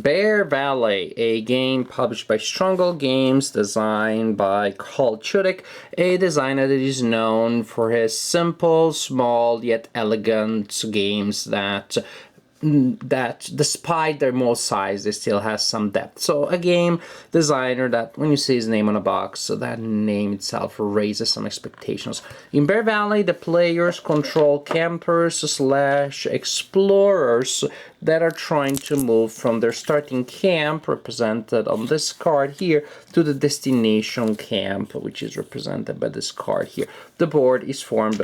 Bear Valley, a game published by Stronghold Games, designed by Carl Chudik, a designer that is known for his simple, small, yet elegant games that despite their small size, they still has some depth. So a game designer that when you see his name on a box, so that name itself raises some expectations. In Bear Valley, the players control campers slash explorers that are trying to move from their starting camp, represented on this card here, to the destination camp, which is represented by this card here. The board is formed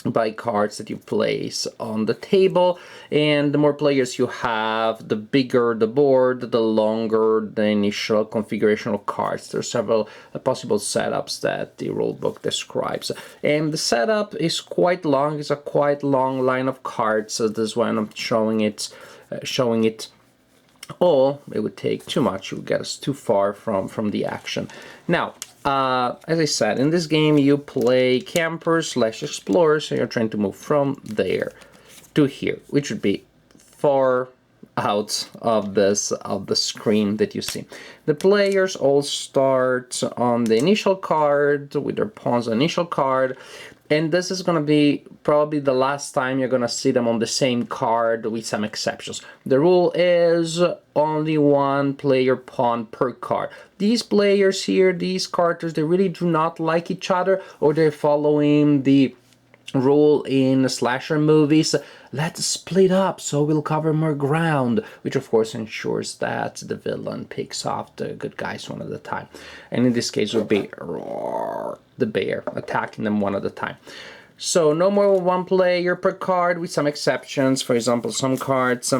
by cards that you place on the table, and the more players you have, the bigger the board, the longer the initial configuration of cards. There are several possible setups that the rulebook describes, and the setup is quite long. It's a quite long line of cards, so this is why I'm showing it all. It would take too much. It would get us too far from the action. Now, as I said, in this game you play campers slash explorers, so you're trying to move from there to here, which would be far out of the screen that you see. The players all start on the initial card with their pawns on the initial card, and this is going to be probably the last time you're going to see them on the same card, with some exceptions. The rule is only one player pawn per card. These players here, these characters, they really do not like each other, or they're following the rule in slasher movies, let's split up so we'll cover more ground, which of course ensures that the villain picks off the good guys one at a time. And in this case it would be the bear attacking them one at a time. So no more than one player per card, with some exceptions. For example, some cards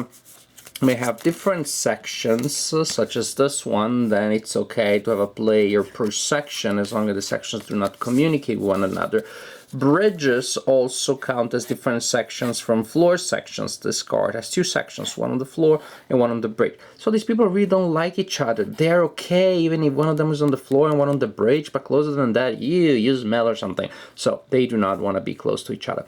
may have different sections, such as this one. Then it's okay to have a player per section as long as the sections do not communicate with one another. Bridges also count as different sections from floor sections. This card has two sections, one on the floor and one on the bridge. So these people really don't like each other. They're okay even if one of them is on the floor and one on the bridge, but closer than that, you smell or something. So they do not want to be close to each other.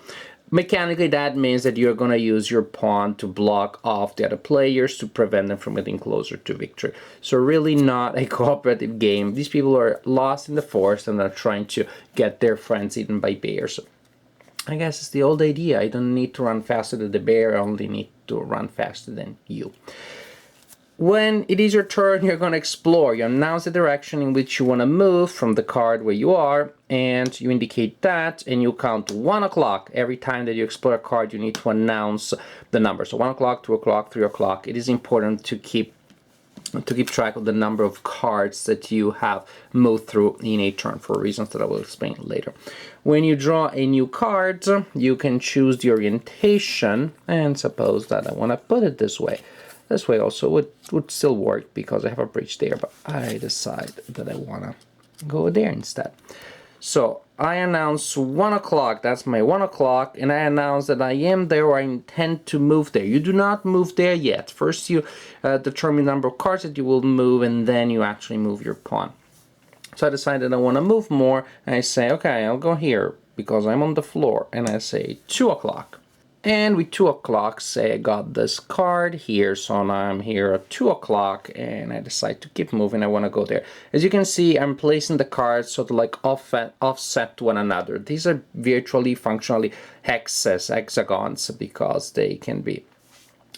Mechanically, that means that you're going to use your pawn to block off the other players to prevent them from getting closer to victory. So really not a cooperative game. These people are lost in the forest and are trying to get their friends eaten by bears. I guess it's the old idea. I don't need to run faster than the bear. I only need to run faster than you. When it is your turn, you're going to explore. You announce the direction in which you want to move from the card where you are, and you indicate that, and you count 1 o'clock. Every time that you explore a card, you need to announce the number. So 1 o'clock, 2 o'clock, 3 o'clock. It is important to keep track of the number of cards that you have moved through in a turn, for reasons that I will explain later. When you draw a new card, you can choose the orientation, and suppose that I want to put it this way. This way also would still work because I have a bridge there, but I decide that I want to go there instead. So I announce 1 o'clock, that's my 1 o'clock, and I announce that I am there or I intend to move there. You do not move there yet. First you determine the number of cards that you will move, and then you actually move your pawn. So I decided I want to move more, and I say, okay, I'll go here because I'm on the floor, and I say 2 o'clock. And with 2 o'clock, say I got this card here, so now I'm here at 2 o'clock, and I decide to keep moving. I want to go there. As you can see, I'm placing the cards sort of like offset one another. These are virtually, functionally hexagons, because they can be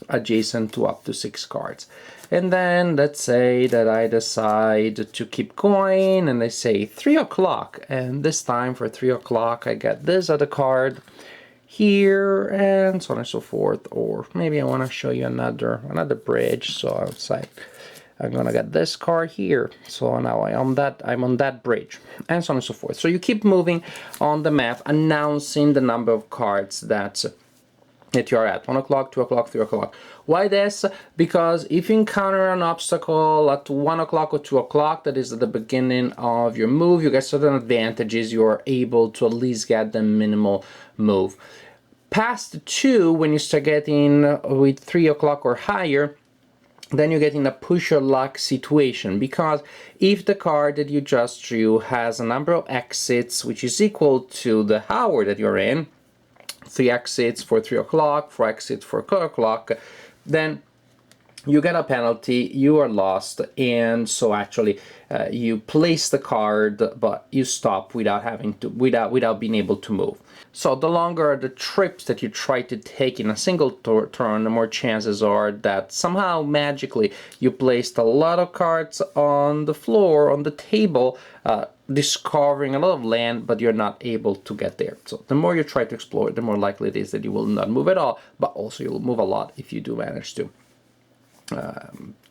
adjacent to up to 6 cards. And then let's say that I decide to keep going, and I say 3 o'clock. And this time for 3 o'clock, I get this other card here, and so on and so forth. Or maybe I want to show you another bridge, so outside I'm gonna get this card here, so now I'm on that bridge, and so on and so forth. So you keep moving on the map, announcing the number of cards that you are at. 1 o'clock, 2 o'clock, 3 o'clock. Why this? Because if you encounter an obstacle at 1 o'clock or 2 o'clock, that is at the beginning of your move, you get certain advantages. You are able to at least get the minimal move. Past 2, when you start getting with 3 o'clock or higher, then you get in a push your luck situation, because if the card that you just drew has a number of exits which is equal to the hour that you're in, 3 exits for 3 o'clock, 4 exits for 4 o'clock, then you get a penalty, you are lost, and so actually you place the card, but you stop without having to, without being able to move. So the longer the trips that you try to take in a single turn, the more chances are that somehow magically you placed a lot of cards on the floor, on the table, discovering a lot of land, but you're not able to get there. So the more you try to explore, the more likely it is that you will not move at all, but also you'll move a lot if you do manage to.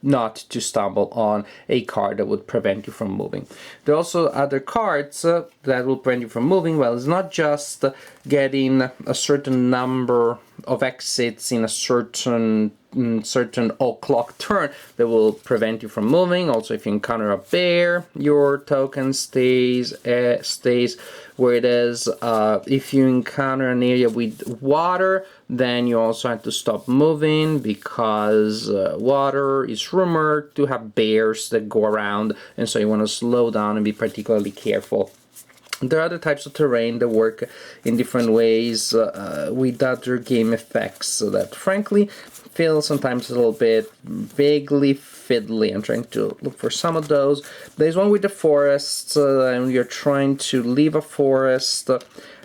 Not to stumble on a card that would prevent you from moving. There are also other cards that will prevent you from moving. Well, it's not just getting a certain number of exits in a certain o'clock turn that will prevent you from moving. Also, if you encounter a bear, your token stays where it is. If you encounter an area with water, then you also have to stop moving, because water is rumored to have bears that go around, and so you want to slow down and be particularly careful. There are other types of terrain that work in different ways with other game effects, so that frankly feel sometimes a little bit vaguely fiddly. I'm trying to look for some of those. There's one with the forest, and you're trying to leave a forest.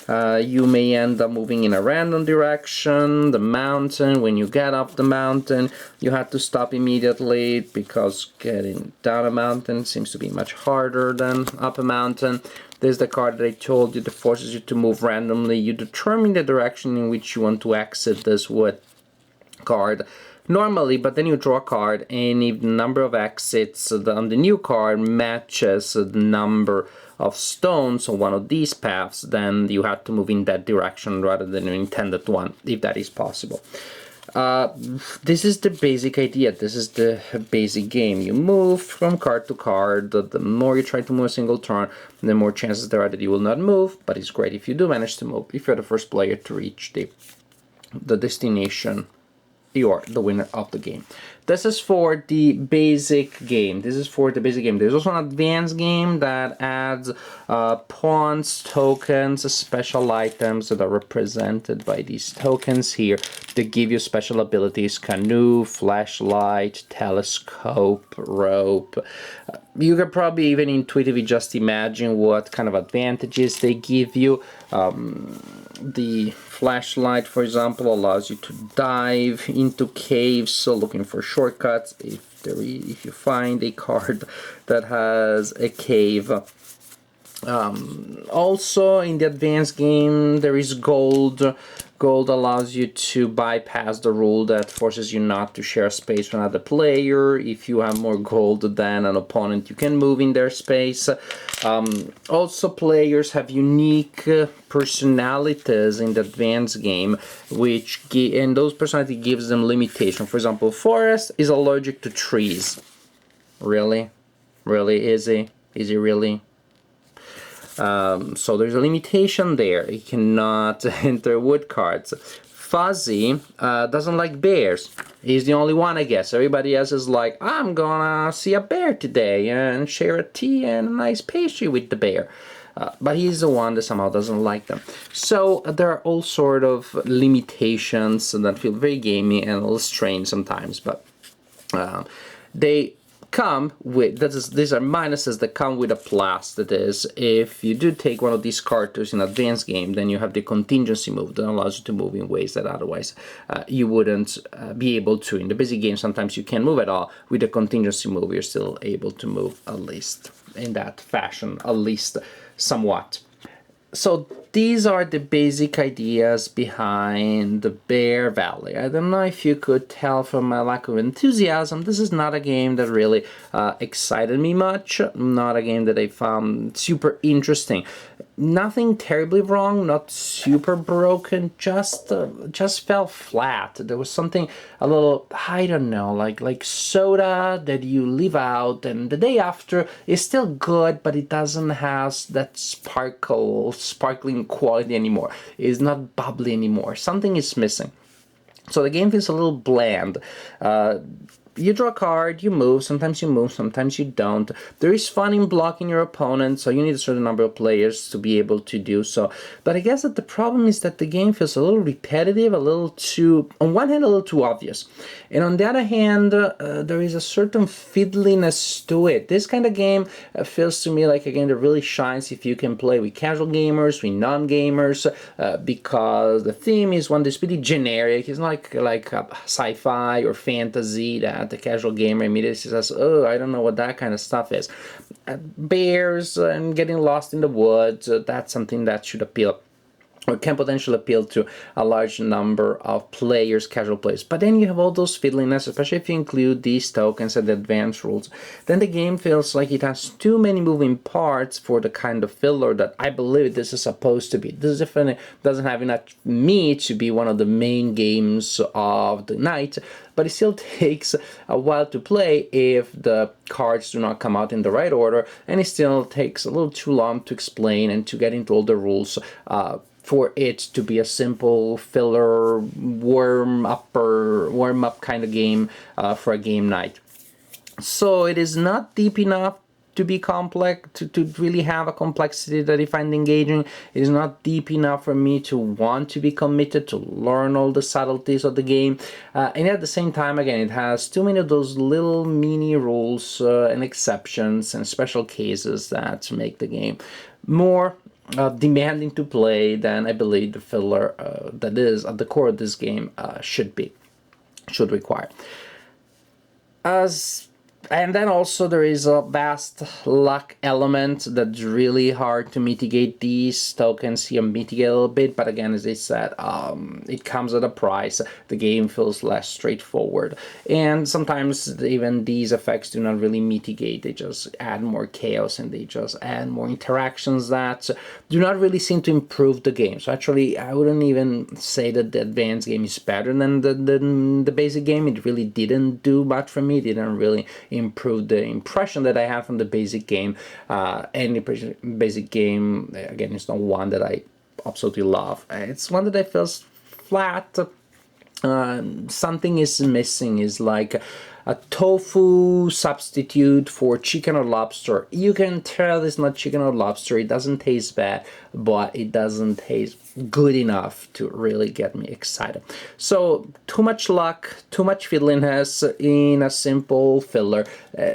You may end up moving in a random direction. The mountain, when you get up the mountain, you have to stop immediately, because getting down a mountain seems to be much harder than up a mountain. There's the card that I told you that forces you to move randomly. You determine the direction in which you want to exit this wood card normally, but then you draw a card, and if the number of exits on the new card matches the number of stones on one of these paths, then you have to move in that direction rather than your intended one, if that is possible. This is the basic idea. This is the basic game. You move from card to card. The more you try to move a single turn, the more chances there are that you will not move, but it's great if you do manage to move. If you're the first player to reach the destination, you are the winner of the game. This is for the basic game. There's also an advanced game that adds pawns, tokens, special items that are represented by these tokens here that give you special abilities: canoe, flashlight, telescope, rope. You can probably even intuitively just imagine what kind of advantages they give you. The flashlight, for example, allows you to dive into caves, so looking for shortcuts if you find a card that has a cave. Also, in the advanced game, there is gold. Gold allows you to bypass the rule that forces you not to share space with another player. If you have more gold than an opponent, you can move in their space. Also, players have unique personalities in the advanced game, and those personality gives them limitation. For example, Forest is allergic to trees. Really? Really? Is he? Is he really? So there's a limitation there. He cannot enter wood cards. Fuzzy doesn't like bears. He's the only one, I guess. Everybody else is like, I'm gonna see a bear today and share a tea and a nice pastry with the bear. But he's the one that somehow doesn't like them. So there are all sort of limitations that feel very gamey and a little strange sometimes, but they come with, these are minuses that come with a plus. That is, if you do take one of these characters in advanced game, then you have the contingency move that allows you to move in ways that otherwise you wouldn't be able to. In the basic game, sometimes you can't move at all. With the contingency move, you're still able to move, at least in that fashion, at least somewhat. So these are the basic ideas behind the Bear Valley. I don't know if you could tell from my lack of enthusiasm, this is not a game that really excited me much, not a game that I found super interesting. Nothing terribly wrong, not super broken, just fell flat. There was something a little, I don't know, like soda that you leave out and the day after is still good, but it doesn't have that sparkling quality anymore. It's not bubbly anymore. Something is missing. So the game feels a little bland. you draw a card, you move, sometimes you don't. There is fun in blocking your opponent, so you need a certain number of players to be able to do so. But I guess that the problem is that the game feels a little repetitive, a little too, on one hand, a little too obvious. And on the other hand, there is a certain fiddliness to it. This kind of game feels to me like a game that really shines if you can play with casual gamers, with non-gamers, because the theme is one that's pretty generic. It's not like sci-fi or fantasy that the casual gamer immediately says, oh, I don't know what that kind of stuff is. Bears and getting lost in the woods, that's something that should appeal or can potentially appeal to a large number of players, casual players. But then you have all those fiddliness, especially if you include these tokens and the advanced rules. Then the game feels like it has too many moving parts for the kind of filler that I believe this is supposed to be. This definitely doesn't have enough meat to be one of the main games of the night, but it still takes a while to play if the cards do not come out in the right order, and it still takes a little too long to explain and to get into all the rules for it to be a simple filler warm-up kind of game for a game night. So it is not deep enough to be complex, to really have a complexity that I find engaging. It is not deep enough for me to want to be committed to learn all the subtleties of the game. And at the same time, again, it has too many of those little mini rules and exceptions and special cases that make the game more demanding to play than I believe the filler that is at the core of this game should require. And then also there is a vast luck element that's really hard to mitigate. These tokens you mitigate a little bit, but again, as I said, it comes at a price. The game feels less straightforward. And sometimes even these effects do not really mitigate. They just add more chaos and they just add more interactions that do not really seem to improve the game. So actually, I wouldn't even say that the advanced game is better than the basic game. It really didn't do much for me. It didn't really improve the impression that I had from the basic game. And the basic game, again, is not one that I absolutely love. It's one that I feel flat. Something is missing. Is like a tofu substitute for chicken or lobster. You can tell it's not chicken or lobster. It doesn't taste bad, but it doesn't taste good enough to really get me excited. So too much luck, too much fiddliness in a simple filler.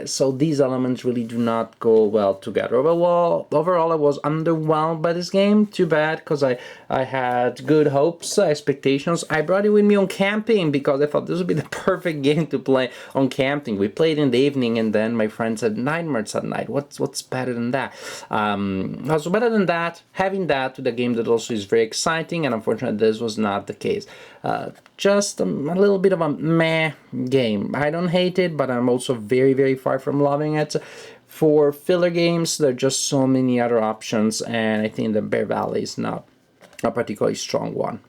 So these elements really do not go well together. But well, overall I was underwhelmed by this game. Too bad, because I had good hopes, expectations. I brought it with me on camping because I thought this would be the perfect game to play on camping. We played in the evening, and then my friend said Nightmares at night. What's better than that? Also better than that, having that with a game that also is very exciting, and unfortunately this was not the case. Just a little bit of a meh game. I don't hate it, but I'm also very, very far from loving it. For filler games, there are just so many other options, and I think the Bear Valley is not a particularly strong one.